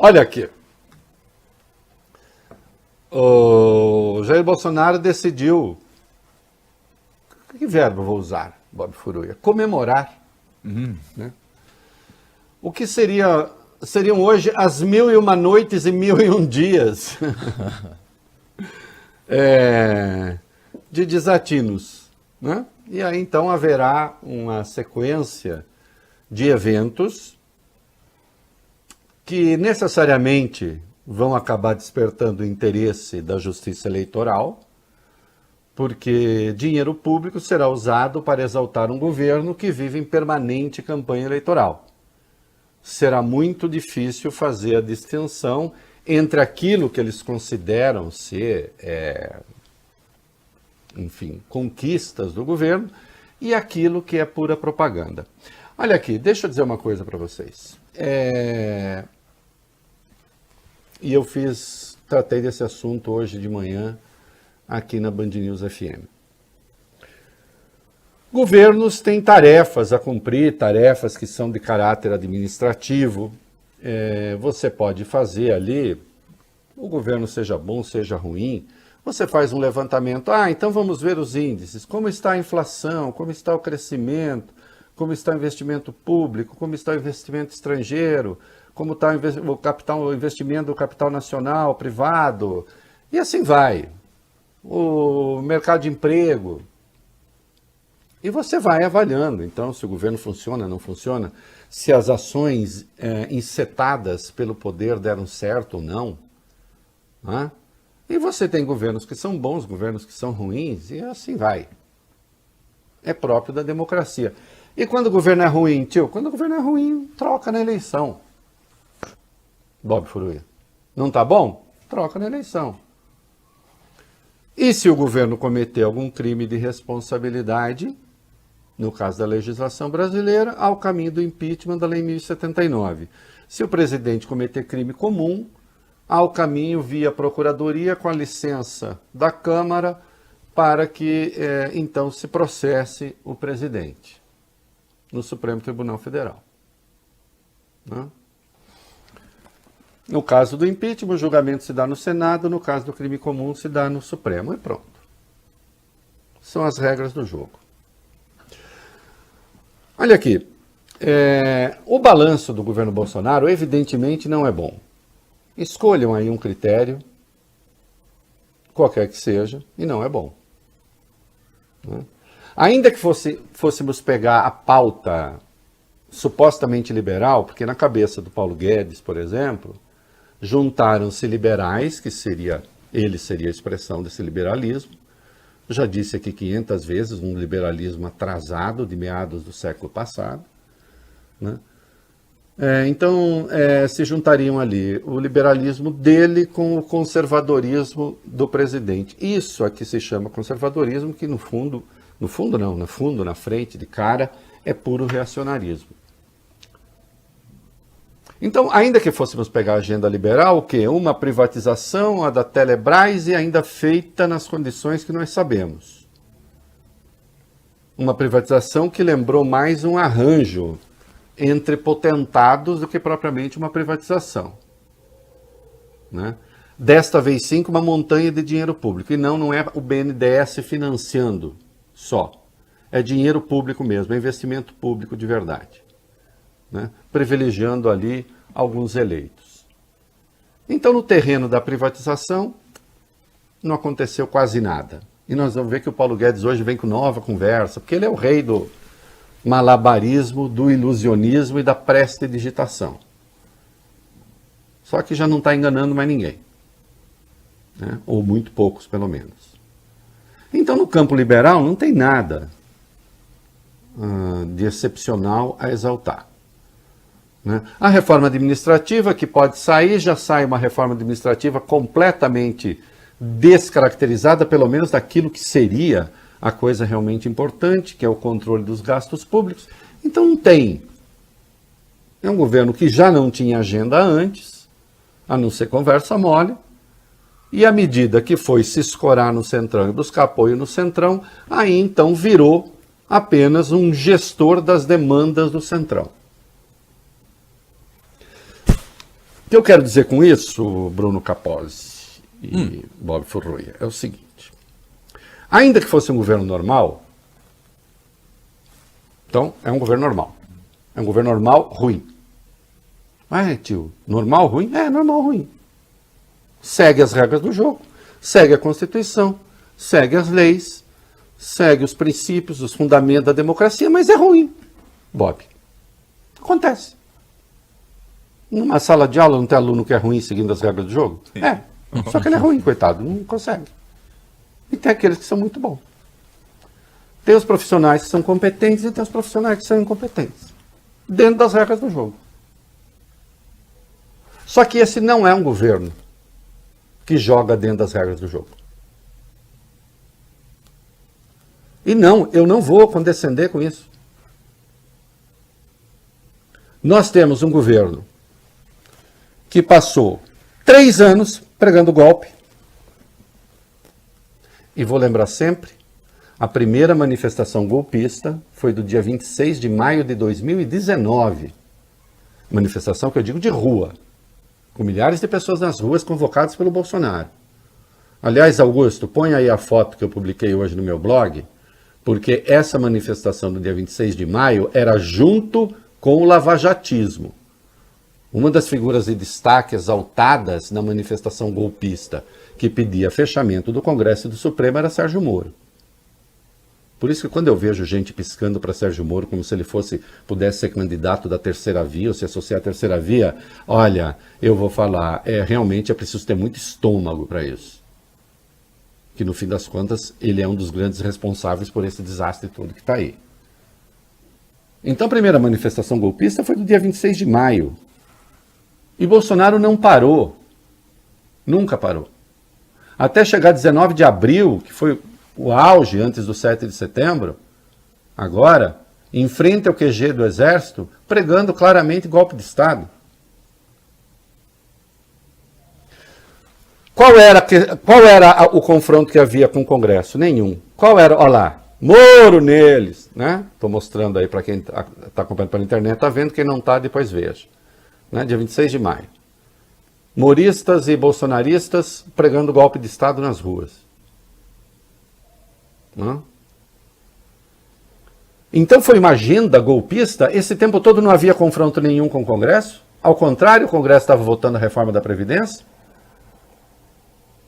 Olha aqui. O Jair Bolsonaro decidiu... Que verbo vou usar, Bob Furuia? Comemorar. Né? O que seriam hoje as 1001 noites e 1001 dias de desatinos. Né? E aí então haverá uma sequência de eventos que necessariamente vão acabar despertando o interesse da justiça eleitoral, porque dinheiro público será usado para exaltar um governo que vive em permanente campanha eleitoral. Será muito difícil fazer a distinção entre aquilo que eles consideram ser, conquistas do governo e aquilo que é pura propaganda. Olha aqui, deixa eu dizer uma coisa para vocês. E eu tratei desse assunto hoje de manhã aqui na Band News FM. Governos têm tarefas a cumprir, tarefas que são de caráter administrativo. Você pode fazer ali, o governo seja bom, seja ruim, você faz um levantamento. Então vamos ver os índices, como está a inflação, como está o crescimento, como está o investimento público, como está o investimento estrangeiro, como está o investimento do capital nacional, privado, e assim vai. O mercado de emprego. E você vai avaliando, então, se o governo funciona, não funciona, se as ações encetadas pelo poder deram certo ou não. Né? E você tem governos que são bons, governos que são ruins, e assim vai. É próprio da democracia. E quando o governo é ruim, tio? Quando o governo é ruim, troca na eleição. Bob Furuia. Não tá bom? Troca na eleição. E se o governo cometer algum crime de responsabilidade, no caso da legislação brasileira, há o caminho do impeachment da Lei 1079. Se o presidente cometer crime comum, há o caminho via Procuradoria com a licença da Câmara para que, então, se processe o presidente no Supremo Tribunal Federal. Né? No caso do impeachment, o julgamento se dá no Senado, no caso do crime comum, se dá no Supremo, e pronto. São as regras do jogo. Olha aqui, o balanço do governo Bolsonaro, evidentemente, não é bom. Escolham aí um critério, qualquer que seja, e não é bom. Né? Ainda que fôssemos pegar a pauta supostamente liberal, porque na cabeça do Paulo Guedes, por exemplo, juntaram-se liberais, ele seria a expressão desse liberalismo. Eu já disse aqui 500 vezes, um liberalismo atrasado de meados do século passado. Né? Então, se juntariam ali o liberalismo dele com o conservadorismo do presidente. Isso aqui se chama conservadorismo, que na frente, de cara, é puro reacionarismo. Então, ainda que fôssemos pegar a agenda liberal, o quê? Uma privatização, a da Telebrás, e ainda feita nas condições que nós sabemos. Uma privatização que lembrou mais um arranjo entre potentados do que propriamente uma privatização. Né? Desta vez sim, com uma montanha de dinheiro público. E não é o BNDES financiando só. É dinheiro público mesmo, é investimento público de verdade. Né? Privilegiando ali alguns eleitos. Então, no terreno da privatização, não aconteceu quase nada. E nós vamos ver que o Paulo Guedes hoje vem com nova conversa, porque ele é o rei do malabarismo, do ilusionismo e da prestidigitação. Só que já não está enganando mais ninguém. Né? Ou muito poucos, pelo menos. Então, no campo liberal, não tem nada de excepcional a exaltar. Né? A reforma administrativa que pode sair, já sai uma reforma administrativa completamente descaracterizada, pelo menos daquilo que seria a coisa realmente importante, que é o controle dos gastos públicos. Então não tem. É um governo que já não tinha agenda antes, a não ser conversa mole, e à medida que foi se escorar no Centrão e buscar apoio no Centrão, aí então virou apenas um gestor das demandas do Centrão. que eu quero dizer com isso, Bruno Capozzi e Bob Furruia, é o seguinte. Ainda que fosse um governo normal, então é um governo normal. É um governo normal ruim. Ah, tio, normal ruim? É, normal ruim. Segue as regras do jogo, segue a Constituição, segue as leis, segue os princípios, os fundamentos da democracia, mas é ruim, Bob. Acontece. Numa sala de aula não tem aluno que é ruim seguindo as regras do jogo? Sim. É, só que ele é ruim, coitado, não consegue. E tem aqueles que são muito bons. Tem os profissionais que são competentes e tem os profissionais que são incompetentes. Dentro das regras do jogo. Só que esse não é um governo que joga dentro das regras do jogo. E não, eu não vou condescender com isso. Nós temos um governo que passou 3 anos pregando golpe. E vou lembrar sempre, a primeira manifestação golpista foi do dia 26 de maio de 2019. Manifestação que eu digo de rua, com milhares de pessoas nas ruas convocadas pelo Bolsonaro. Aliás, Augusto, põe aí a foto que eu publiquei hoje no meu blog, porque essa manifestação do dia 26 de maio era junto com o lavajatismo. Uma das figuras de destaque exaltadas na manifestação golpista que pedia fechamento do Congresso e do Supremo era Sérgio Moro. Por isso que quando eu vejo gente piscando para Sérgio Moro como se ele pudesse ser candidato da terceira via ou se associar à terceira via, olha, eu vou falar, realmente é preciso ter muito estômago para isso. Que no fim das contas ele é um dos grandes responsáveis por esse desastre todo que está aí. Então a primeira manifestação golpista foi do dia 26 de maio. E Bolsonaro não parou. Nunca parou. Até chegar 19 de abril, que foi o auge antes do 7 de setembro, agora, em frente ao QG do Exército, pregando claramente golpe de Estado. Qual era o confronto que havia com o Congresso? Nenhum. Qual era? Olha lá, Moro neles, né? Estou mostrando aí para quem está acompanhando pela internet, está vendo, quem não está, depois veja. Né? Dia 26 de maio. Moristas e bolsonaristas pregando golpe de Estado nas ruas. Não? Então foi uma agenda golpista, esse tempo todo não havia confronto nenhum com o Congresso, ao contrário, o Congresso estava votando a reforma da Previdência.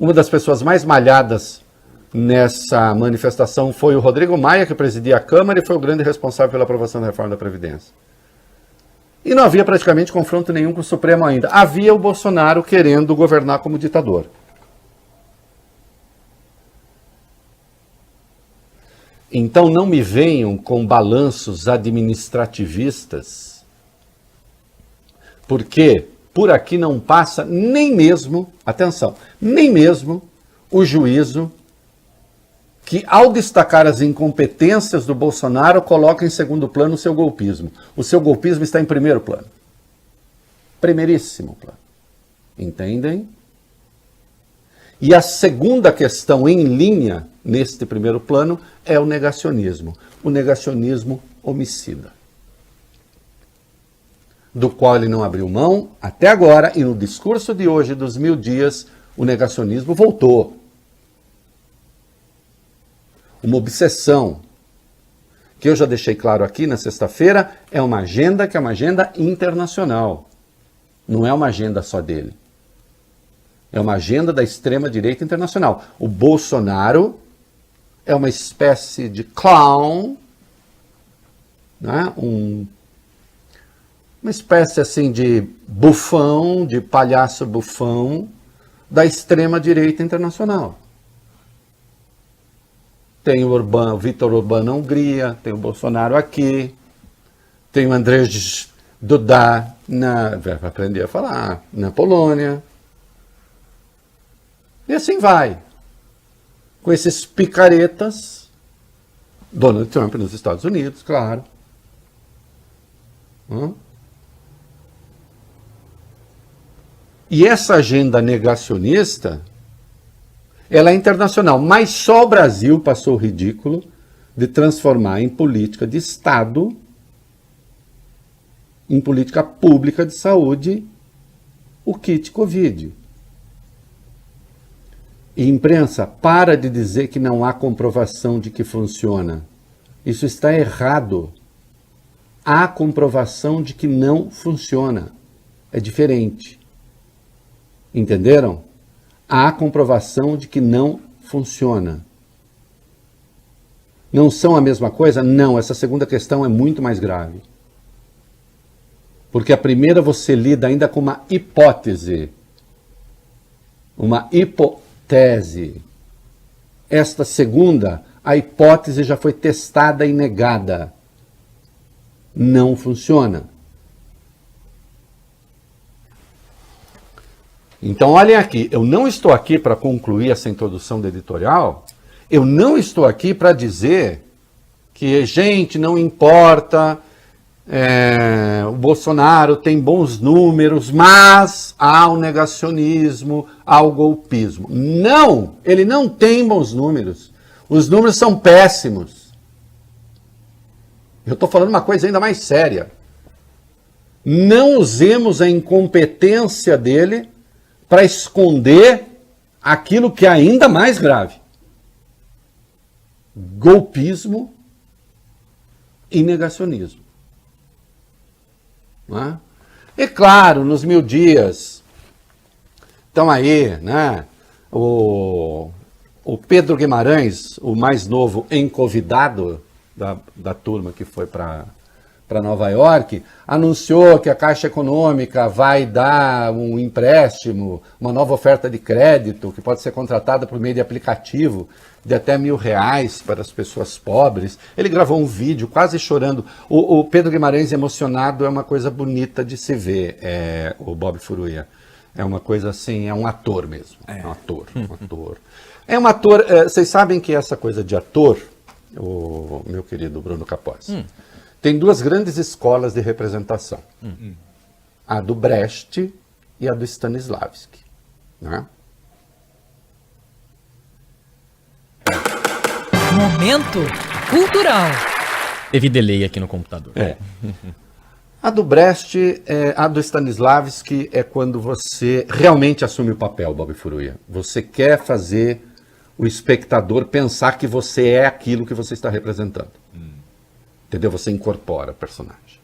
Uma das pessoas mais malhadas nessa manifestação foi o Rodrigo Maia, que presidia a Câmara e foi o grande responsável pela aprovação da reforma da Previdência. E não havia praticamente confronto nenhum com o Supremo ainda. Havia o Bolsonaro querendo governar como ditador. Então não me venham com balanços administrativistas, porque por aqui não passa nem mesmo, atenção, nem mesmo o juízo que, ao destacar as incompetências do Bolsonaro, coloca em segundo plano o seu golpismo. O seu golpismo está em primeiro plano. Primeiríssimo plano. Entendem? E a segunda questão em linha, neste primeiro plano, é o negacionismo. O negacionismo homicida. Do qual ele não abriu mão até agora, e no discurso de hoje, dos 1000 dias, o negacionismo voltou. Uma obsessão, que eu já deixei claro aqui na sexta-feira, é uma agenda que é uma agenda internacional. Não é uma agenda só dele. É uma agenda da extrema-direita internacional. O Bolsonaro é uma espécie de clown, né? Uma espécie assim de bufão, de palhaço bufão da extrema-direita internacional. Tem o Vítor Orbán na Hungria, tem o Bolsonaro aqui, tem o Andrzej Duda, vai aprender a falar, na Polônia. E assim vai. Com esses picaretas, Donald Trump nos Estados Unidos, claro. E essa agenda negacionista, ela é internacional, mas só o Brasil passou o ridículo de transformar em política de Estado, em política pública de saúde, o kit Covid. E imprensa, para de dizer que não há comprovação de que funciona. Isso está errado. Há comprovação de que não funciona. É diferente. Entenderam? Há comprovação de que não funciona. Não são a mesma coisa? Não, essa segunda questão é muito mais grave. Porque a primeira você lida ainda com uma hipótese. Uma hipótese. Esta segunda, a hipótese já foi testada e negada. Não funciona. Então, olhem aqui, eu não estou aqui para concluir essa introdução do editorial, eu não estou aqui para dizer que, gente, não importa, o Bolsonaro tem bons números, mas há o negacionismo, há o golpismo. Não, ele não tem bons números. Os números são péssimos. Eu estou falando uma coisa ainda mais séria. Não usemos a incompetência dele para esconder aquilo que é ainda mais grave. Golpismo e negacionismo. Não é? E claro, nos 1000 dias, estão aí, né? O Pedro Guimarães, o mais novo encovidado da turma que foi para Nova York, anunciou que a Caixa Econômica vai dar um empréstimo, uma nova oferta de crédito, que pode ser contratada por meio de aplicativo, de até R$1.000 para as pessoas pobres. Ele gravou um vídeo quase chorando. O Pedro Guimarães emocionado é uma coisa bonita de se ver, o Bob Furuia. É uma coisa assim, é um ator mesmo. É um ator, um ator. É um ator, vocês sabem que essa coisa de ator, o meu querido Bruno Capozzi, tem duas grandes escolas de representação. A do Brecht e a do Stanislavski. Né? Momento cultural. Teve delay aqui no computador. A do Brecht, a do Stanislavski é quando você realmente assume o papel, Bob Furuia. Você quer fazer o espectador pensar que você é aquilo que você está representando. Entendeu? Você incorpora o personagem.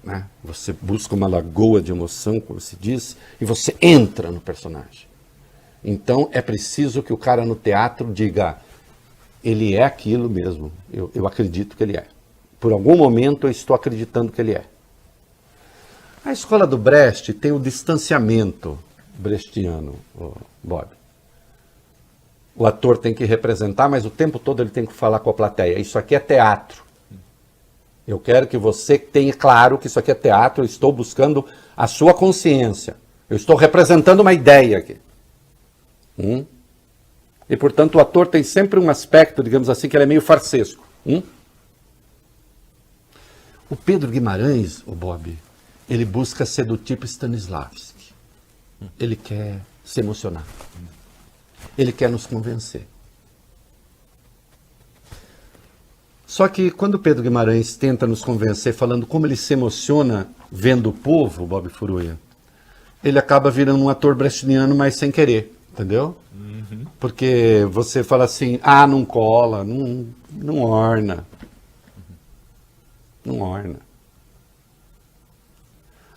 Né? Você busca uma lagoa de emoção, como se diz, e você entra no personagem. Então é preciso que o cara no teatro diga, ele é aquilo mesmo, eu acredito que ele é. Por algum momento eu estou acreditando que ele é. A escola do Brecht tem o distanciamento brechtiano, Bob. O ator tem que representar, mas o tempo todo ele tem que falar com a plateia. Isso aqui é teatro. Eu quero que você tenha claro que isso aqui é teatro, eu estou buscando a sua consciência. Eu estou representando uma ideia aqui. E, portanto, o ator tem sempre um aspecto, digamos assim, que ele é meio farsesco. O Pedro Guimarães, o Bob, ele busca ser do tipo Stanislavski. Ele quer se emocionar. Ele quer nos convencer. Só que quando o Pedro Guimarães tenta nos convencer falando como ele se emociona vendo o povo, Bob Furuia, ele acaba virando um ator brechtiano, mas sem querer, entendeu? Porque você fala assim, não cola, não orna. Não orna.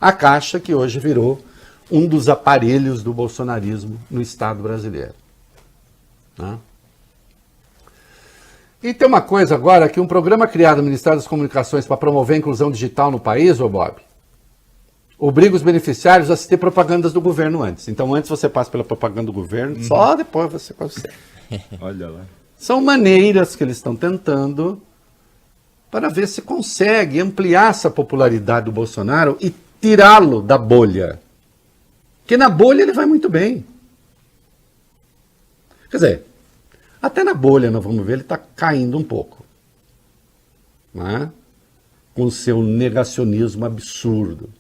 A Caixa, que hoje virou um dos aparelhos do bolsonarismo no Estado brasileiro. Né? E tem uma coisa agora, que um programa criado no Ministério das Comunicações para promover a inclusão digital no país, Bob, obriga os beneficiários a assistir propagandas do governo antes. Então antes você passa pela propaganda do governo, só depois você consegue. Olha lá. São maneiras que eles estão tentando para ver se consegue ampliar essa popularidade do Bolsonaro e tirá-lo da bolha. Porque na bolha ele vai muito bem. Quer dizer, até na bolha, nós vamos ver, ele está caindo um pouco. Né? Com o seu negacionismo absurdo.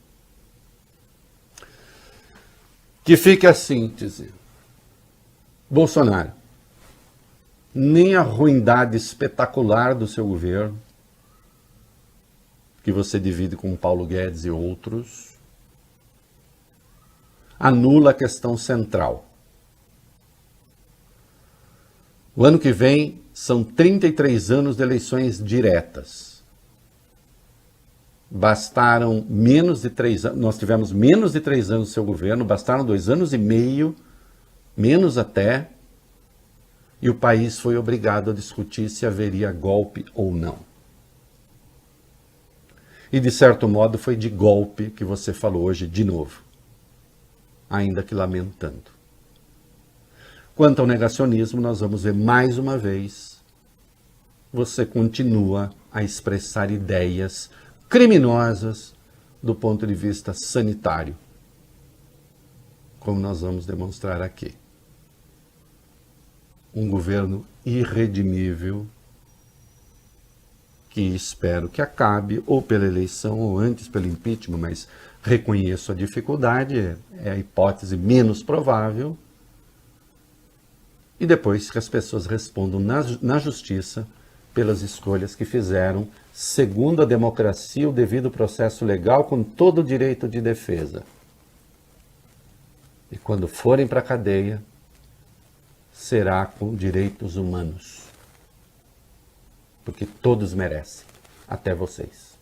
Que fique a síntese. Bolsonaro, nem a ruindade espetacular do seu governo, que você divide com Paulo Guedes e outros, anula a questão central. O ano que vem são 33 anos de eleições diretas. Bastaram menos de 3 anos, nós tivemos menos de 3 anos do seu governo, bastaram 2 anos e meio, menos até, e o país foi obrigado a discutir se haveria golpe ou não. E de certo modo foi de golpe que você falou hoje de novo, ainda que lamentando. Quanto ao negacionismo, nós vamos ver mais uma vez, você continua a expressar ideias criminosas do ponto de vista sanitário, como nós vamos demonstrar aqui. Um governo irredimível, que espero que acabe, ou pela eleição, ou antes pelo impeachment, mas reconheço a dificuldade, é a hipótese menos provável, e depois que as pessoas respondam na justiça pelas escolhas que fizeram, segundo a democracia, o devido processo legal, com todo o direito de defesa. E quando forem para a cadeia, será com direitos humanos. Porque todos merecem, até vocês.